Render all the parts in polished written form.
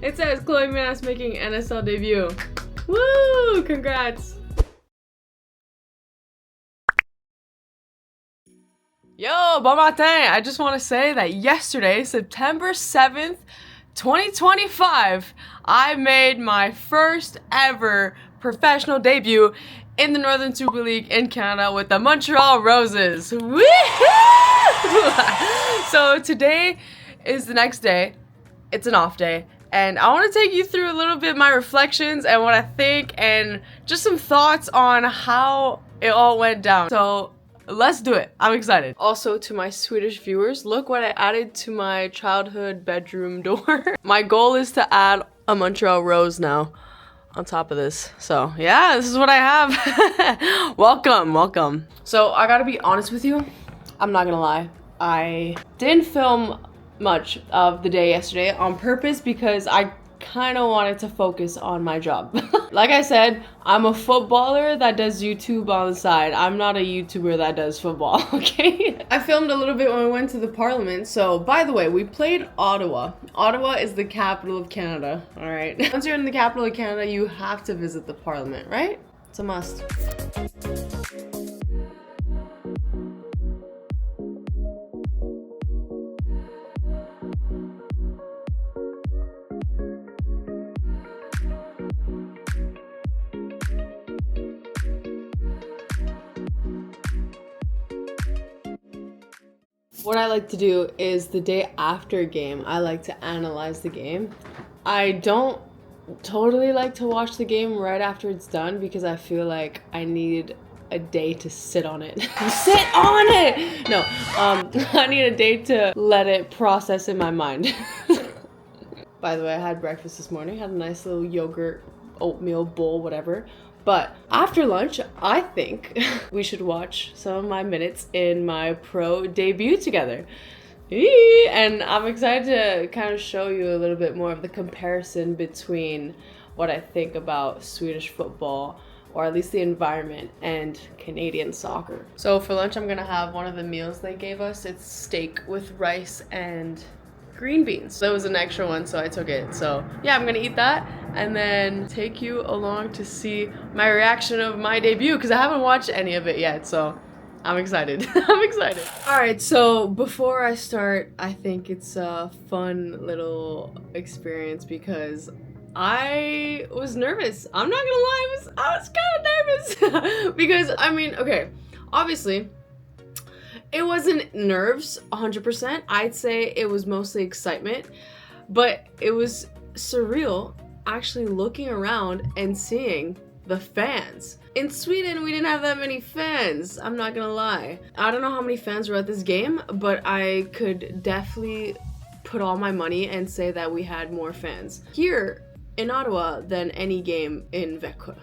It says Chloe Minas making NSL debut. Woo! Congrats! Yo, bon matin! I just want to say that yesterday, September 7th, 2025, I made my first ever professional debut in the Northern Super League in Canada with the Montreal Roses. Woohoo! So today is the next day. It's an off day. And I want to take you through a little bit my reflections and what I think and just some thoughts on how it all went down. So let's do it. I'm excited. Also, to my Swedish viewers, look what I added to my childhood bedroom door. My goal is to add a Montreal Rose now on top of this. So yeah, this is what I have. Welcome. So I gotta be honest with you. I'm not gonna lie. I didn't film much of the day yesterday on purpose because I kind of wanted to focus on my job. Like I said, I'm a footballer that does YouTube on the side. I'm not a YouTuber that does football, okay? I filmed a little bit when we went to the Parliament. So, by the way, we played Ottawa. Ottawa is the capital of Canada, all right? Once you're in the capital of Canada, you have to visit the Parliament, right? It's a must. What I like to do is the day after a game, I like to analyze the game. I don't totally like to watch the game right after it's done because I feel like I need a day to sit on it. Sit on it! No, I need a day to let it process in my mind. By the way, I had breakfast this morning, had a nice little yogurt, oatmeal bowl, whatever. But after lunch, I think we should watch some of my minutes in my pro debut together. And I'm excited to kind of show you a little bit more of the comparison between what I think about Swedish football, or at least the environment, and Canadian soccer. So for lunch, I'm gonna have one of the meals they gave us. It's steak with rice and green beans. That was an extra one, so I took it. So yeah, I'm gonna eat that and then take you along to see my reaction of my debut because I haven't watched any of it yet, so I'm excited. I'm excited. All right, so before I start, I think it's a fun little experience because I was nervous. I'm not gonna lie, I was kind of nervous because I mean, okay, obviously it wasn't nerves 100%. I'd say it was mostly excitement, but it was surreal actually looking around and seeing the fans. In Sweden, we didn't have that many fans. I'm not gonna lie. I don't know how many fans were at this game, but I could definitely put all my money and say that we had more fans here in Ottawa than any game in Växjö.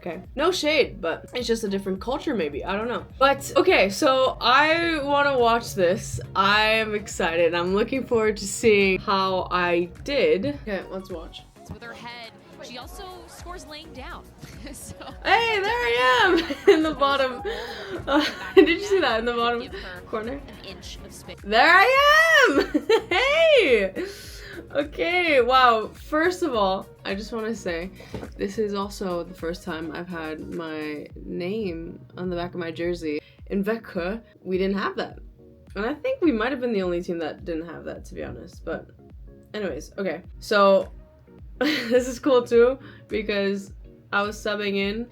Okay, no shade, but it's just a different culture maybe, I don't know. But okay, so I want to watch this. I am excited. I'm looking forward to seeing how I did. Okay, let's watch. With her head, she also scores laying down. So, hey, there I am in the bottom. Did you see that in the bottom corner? An inch of space. There I am. Hey. Okay, wow. First of all, I just want to say this is also the first time I've had my name on the back of my jersey. In Växjö, we didn't have that. And I think we might have been the only team that didn't have that, to be honest. But anyways, okay. So this is cool too because I was subbing in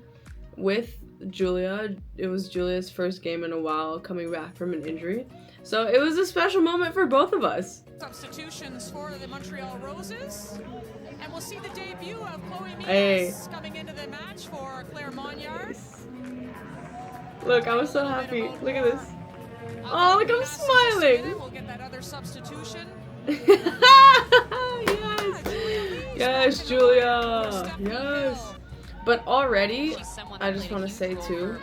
with Julia. It was Julia's first game in a while coming back from an injury. So it was a special moment for both of us. Substitutions for the Montreal Roses, and we'll see the debut of Chloe Minas coming into the match for Claire Monniard. Look, I was so happy. Look at this. Oh, look, I'm smiling. We'll get that other substitution. Yes, Julia. Yes. But already, I just want to say too,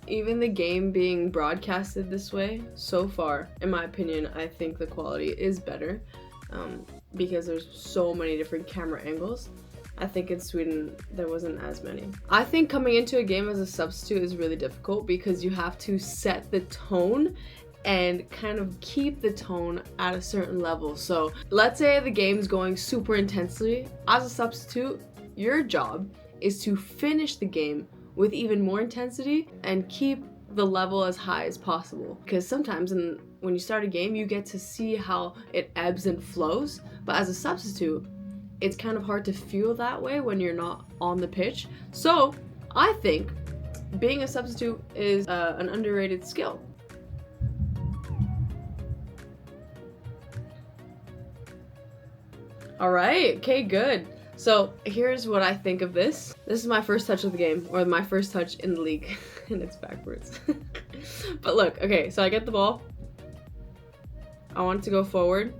even the game being broadcasted this way, so far, in my opinion, I think the quality is better because there's so many different camera angles. I think in Sweden, there wasn't as many. I think coming into a game as a substitute is really difficult because you have to set the tone and kind of keep the tone at a certain level. So let's say the game's going super intensely. As a substitute, your job is to finish the game with even more intensity and keep the level as high as possible. Because sometimes when you start a game, you get to see how it ebbs and flows, but as a substitute, it's kind of hard to feel that way when you're not on the pitch. So I think being a substitute is an underrated skill. All right, okay, good. So here's what I think of this. This is my first touch of the game, or my first touch in the league, and it's backwards. But look, okay, so I get the ball. I want it to go forward,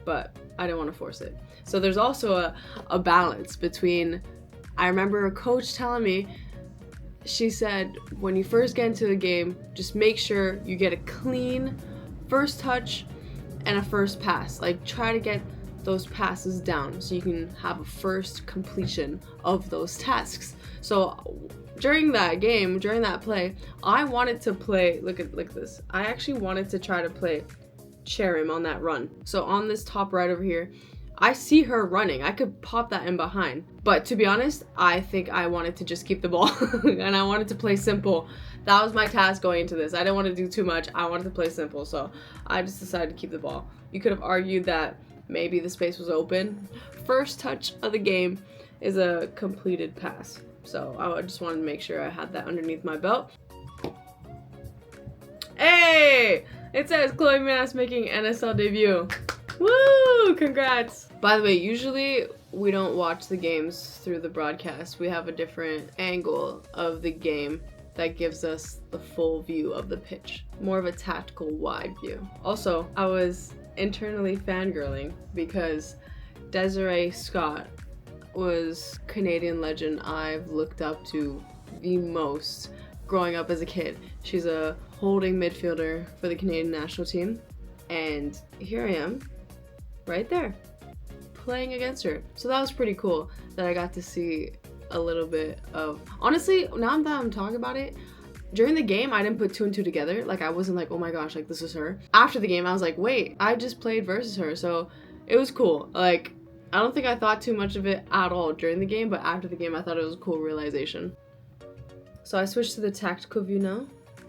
but I didn't want to force it. So there's also a balance between, I remember a coach telling me, she said, when you first get into the game, just make sure you get a clean first touch and a first pass. Like, try to get those passes down so you can have a first completion of those tasks. So during that game, during that play, I wanted to play, look at this. I actually wanted to try to play Cherim on that run. So on this top right over here, I see her running. I could pop that in behind. But to be honest, I think I wanted to just keep the ball and I wanted to play simple. That was my task going into this. I didn't want to do too much. I wanted to play simple. So I just decided to keep the ball. You could have argued that maybe the space was open. First touch of the game is a completed pass. So I just wanted to make sure I had that underneath my belt. Hey! It says Chloe Mass making NSL debut. Woo! Congrats! By the way, usually we don't watch the games through the broadcast. We have a different angle of the game that gives us the full view of the pitch. More of a tactical wide view. Also, I was internally fangirling because Desiree Scott was Canadian legend I've looked up to the most growing up as a kid. She's a holding midfielder for the Canadian national team, and here I am right there playing against her. So that was pretty cool that I got to see a little bit of, honestly, now that I'm talking about it, during the game I didn't put two and two together. Like, I wasn't like, oh my gosh, like this is her. After the game I was like, wait, I just played versus her. So it was cool. Like, I don't think I thought too much of it at all during the game, but after the game I thought it was a cool realization. So I switched to the tactical view now,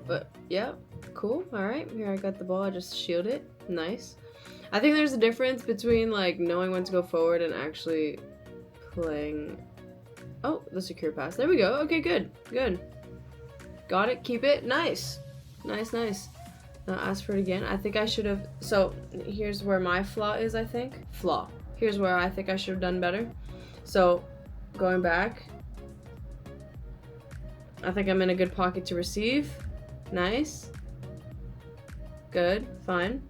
but yeah, cool. All right, here I got the ball, I just shield it, nice. I think there's a difference between like knowing when to go forward and actually playing. Oh, the secure pass, there we go. Okay, good, got it, keep it, nice. Now ask for it again. I think I should have, so here's where my flaw is, I think. Here's where I think I should have done better. So going back, I think I'm in a good pocket to receive. Nice. Good, fine.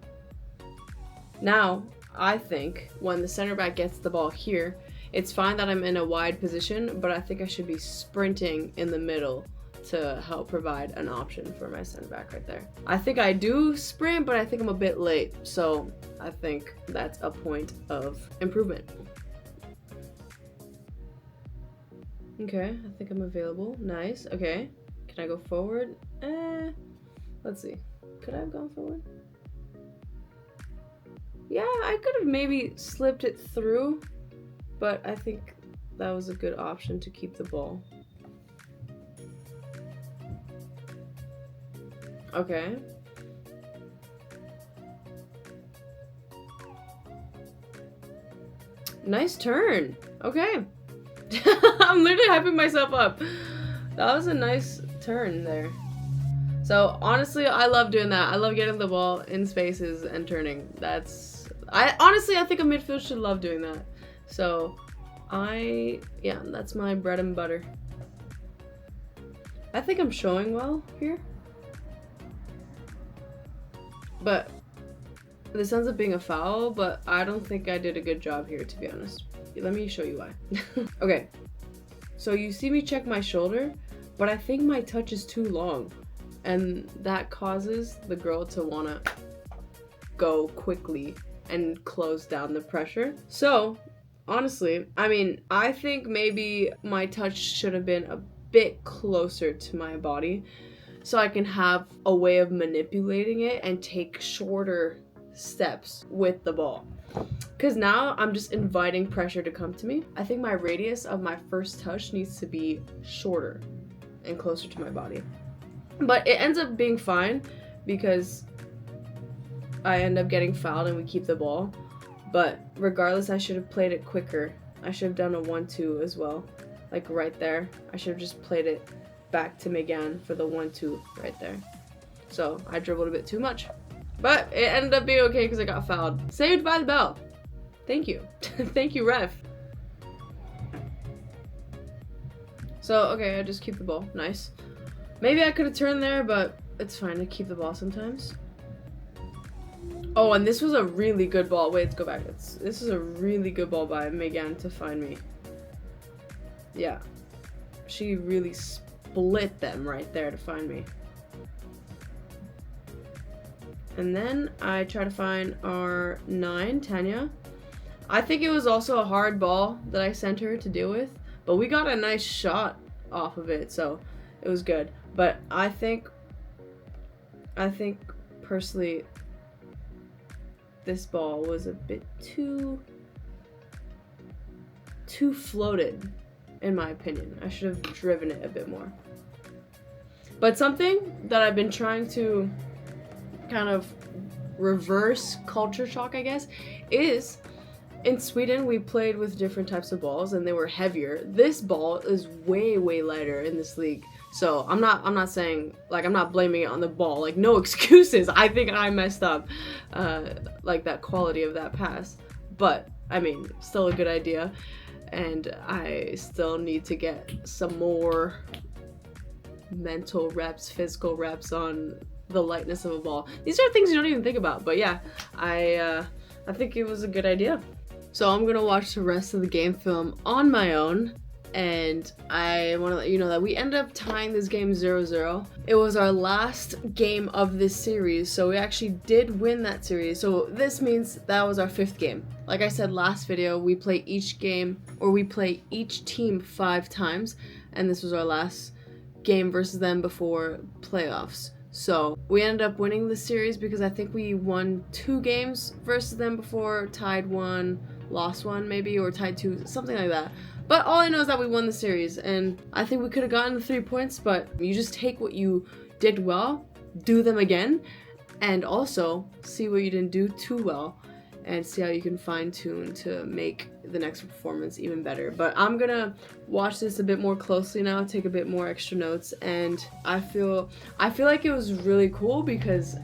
Now, I think when the center back gets the ball here, it's fine that I'm in a wide position, but I think I should be sprinting in the middle to help provide an option for my center back right there. I think I do sprint, but I think I'm a bit late. So I think that's a point of improvement. Okay, I think I'm available. Nice. Okay, can I go forward? Let's see. Could I have gone forward? Yeah, I could have maybe slipped it through, but I think that was a good option to keep the ball. Okay. Nice turn. Okay. I'm literally hyping myself up. That was a nice turn there. So honestly, I love doing that. I love getting the ball in spaces and turning. I think a midfield should love doing that. So yeah, that's my bread and butter. I think I'm showing well here. But this ends up being a foul, but I don't think I did a good job here, to be honest. Let me show you why. Okay, so you see me check my shoulder, but I think my touch is too long, and that causes the girl to want to go quickly and close down the pressure. So honestly, I mean, I think maybe my touch should have been a bit closer to my body so I can have a way of manipulating it and take shorter steps with the ball. Because now I'm just inviting pressure to come to me. I think my radius of my first touch needs to be shorter and closer to my body. But it ends up being fine because I end up getting fouled and we keep the ball. But regardless, I should have played it quicker. I should have done a 1-2 as well. Like right there. I should have just played it back to Megan for the 1-2 right there. So I dribbled a bit too much. But it ended up being okay because I got fouled. Saved by the bell. Thank you. Thank you, ref. So, okay, I just keep the ball. Nice. Maybe I could have turned there, but it's fine to keep the ball sometimes. Oh, and this was a really good ball. Wait, let's go back. This is a really good ball by Megan to find me. Yeah. She really split them right there to find me. And then I try to find our 9, Tanya. I think it was also a hard ball that I sent her to deal with, but we got a nice shot off of it, so it was good. But I think personally this ball was a bit too floated, in my opinion. I should have driven it a bit more. But something that I've been trying to kind of reverse culture shock, I guess, is in Sweden we played with different types of balls and they were heavier. This ball is way lighter in this league. So I'm not saying, like, I'm not blaming it on the ball, like, no excuses. I think I messed up like that quality of that pass, but I mean, still a good idea, and I still need to get some more mental reps, physical reps on the lightness of a ball. These are things you don't even think about, but yeah, I think it was a good idea. So I'm gonna watch the rest of the game film on my own, and I want to let you know that we ended up tying this game 0-0. It was our last game of this series, so we actually did win that series. So this means that was our 5th game. Like I said last video, we play each game, or we play each team 5 times, and this was our last game versus them before playoffs. So we ended up winning the series because I think we won 2 games versus them before, tied 1, lost 1 maybe, or tied 2, something like that. But all I know is that we won the series, and I think we could have gotten the 3 points, but you just take what you did well, do them again, and also see what you didn't do too well, and see how you can fine-tune to make the next performance even better. But I'm gonna watch this a bit more closely now, take a bit more extra notes, and I feel like it was really cool because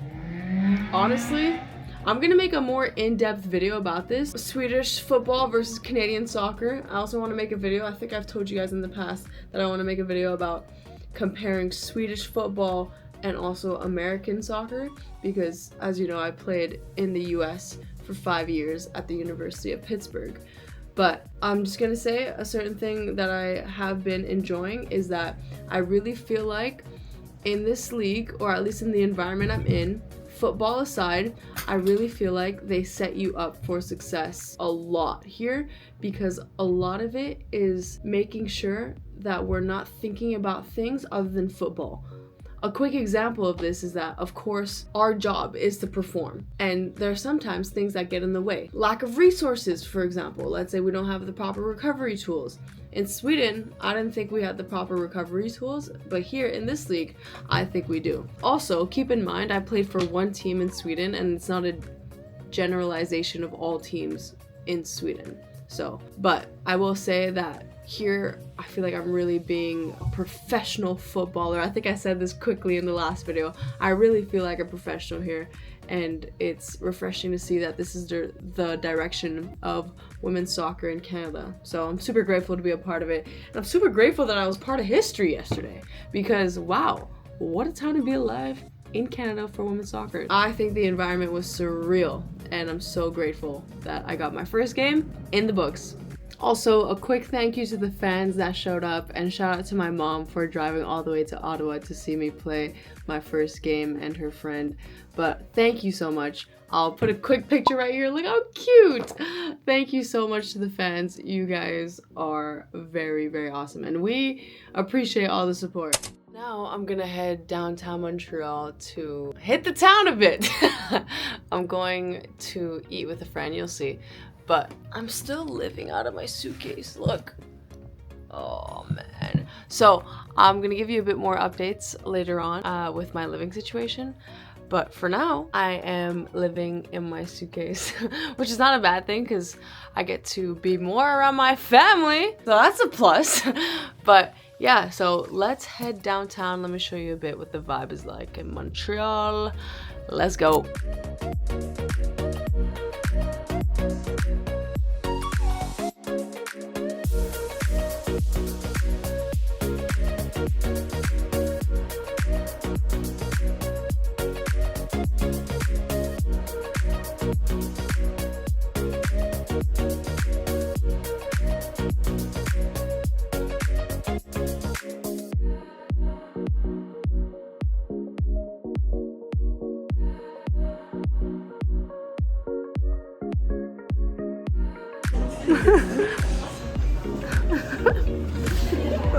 honestly, I'm gonna make a more in-depth video about this. Swedish football versus Canadian soccer. I also want to make a video, I think I've told you guys in the past that I want to make a video about comparing Swedish football and also American soccer, because as you know, I played in the US for 5 years at the University of Pittsburgh. But I'm just gonna say a certain thing that I have been enjoying is that I really feel like in this league, or at least in the environment I'm in, football aside, I really feel like they set you up for success a lot here, because a lot of it is making sure that we're not thinking about things other than football. A quick example of this is that, of course, our job is to perform, and there are sometimes things that get in the way. Lack of resources, for example. Let's say we don't have the proper recovery tools. In Sweden, I didn't think we had the proper recovery tools, but here in this league, I think we do. Also, keep in mind, I played for 1 team in Sweden, and it's not a generalization of all teams in Sweden. So, but I will say that here, I feel like I'm really being a professional footballer. I think I said this quickly in the last video. I really feel like a professional here, and it's refreshing to see that this is the direction of women's soccer in Canada. So I'm super grateful to be a part of it, and I'm super grateful that I was part of history yesterday, because wow, what a time to be alive in Canada for women's soccer. I think the environment was surreal, and I'm so grateful that I got my first game in the books. Also, a quick thank you to the fans that showed up, and shout out to my mom for driving all the way to Ottawa to see me play my first game, and her friend. But thank you so much. I'll put a quick picture right here. Look how cute. Thank you so much to the fans. You guys are very, very awesome. And we appreciate all the support. Now I'm gonna head downtown Montreal to hit the town a bit. I'm going to eat with a friend, you'll see. But I'm still living out of my suitcase. Look. Oh man. So I'm gonna give you a bit more updates later on with my living situation. But for now, I am living in my suitcase, which is not a bad thing because I get to be more around my family. So that's a plus. But yeah, so let's head downtown. Let me show you a bit what the vibe is like in Montreal. Let's go.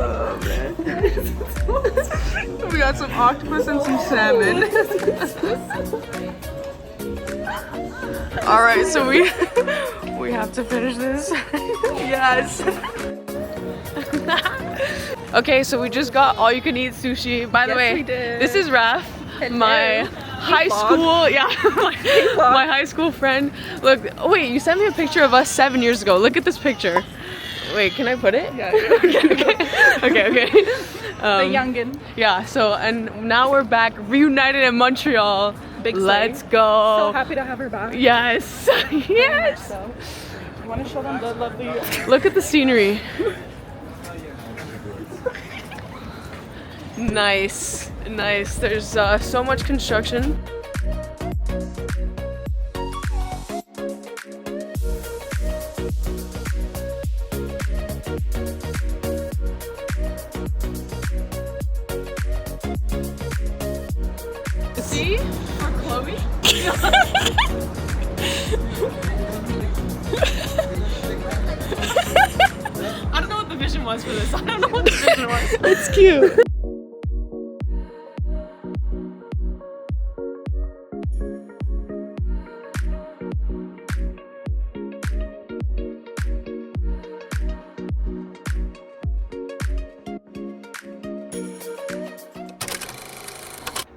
Oh man. We got some octopus and some salmon. Alright, so we have to finish this. Yes. Okay, so we just got all you can eat sushi. By the way, this is Raf, my high school, my high school friend. Look, wait, you sent me a picture of us 7 years ago. Look at this picture. Wait, can I put it? Yeah. Okay. The youngin. Yeah. So and now we're back, reunited in Montreal. Big Let's slay. go. So happy to have her back. Yes. Yes. So, you want to show them the lovely? Look at the scenery. Nice. There's so much construction. See? For Chloe? I don't know what the vision was for this. It's cute.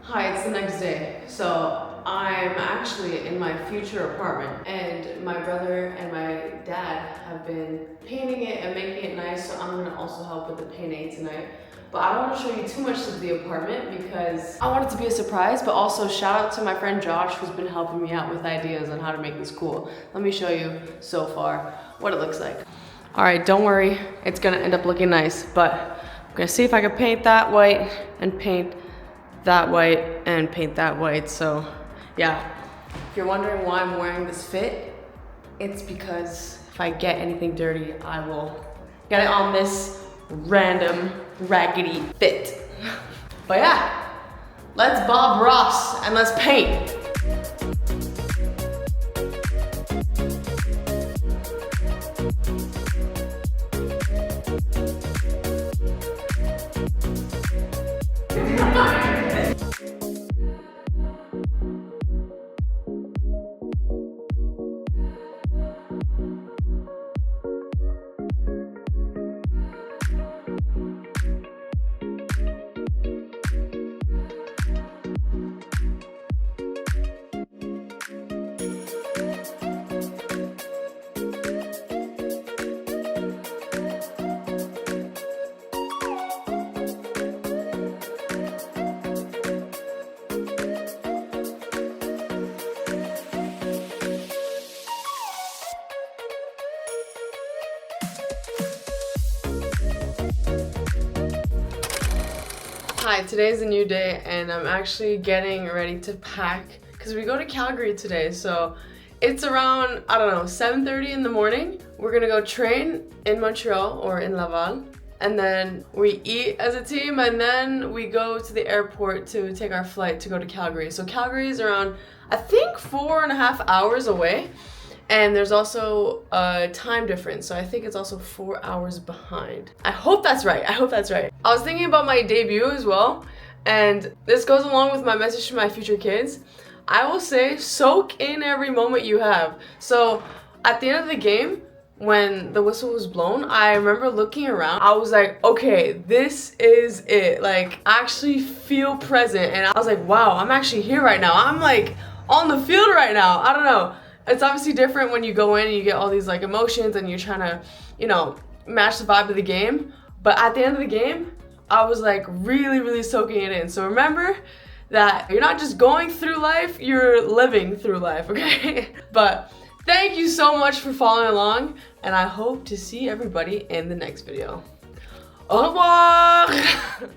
Hi, it's the next day. So I'm actually in my future apartment and my brother and my dad have been painting it and making it nice, so I'm gonna also help with the painting tonight. But I don't want to show you too much of the apartment because I want it to be a surprise, but also shout out to my friend Josh who's been helping me out with ideas on how to make this cool. Let me show you so far what it looks like. All right, don't worry, it's gonna end up looking nice, but I'm gonna see if I can paint that white and paint that white and paint that white. So yeah, if you're wondering why I'm wearing this fit, it's because if I get anything dirty, I will get it on this random raggedy fit. But yeah, let's Bob Ross and let's paint. Hi, today's a new day and I'm actually getting ready to pack because we go to Calgary today. So it's around, I don't know, 7:30 in the morning. We're gonna go train in Montreal or in Laval. And then we eat as a team and then we go to the airport to take our flight to go to Calgary. So Calgary is around, I think 4.5 hours away. And there's also a time difference, so I think it's also 4 hours behind. I hope that's right. I hope that's right. I was thinking about my debut as well, and this goes along with my message to my future kids. I will say, soak in every moment you have. So at the end of the game, when the whistle was blown, I remember looking around. I was like, okay, this is it. Like, actually feel present. And I was like, wow, I'm actually here right now. I'm like on the field right now. I don't know. It's obviously different when you go in and you get all these like emotions and you're trying to, you know, match the vibe of the game. But at the end of the game, I was like really soaking it in. So remember that you're not just going through life, you're living through life, okay? But thank you so much for following along, and I hope to see everybody in the next video. Au revoir!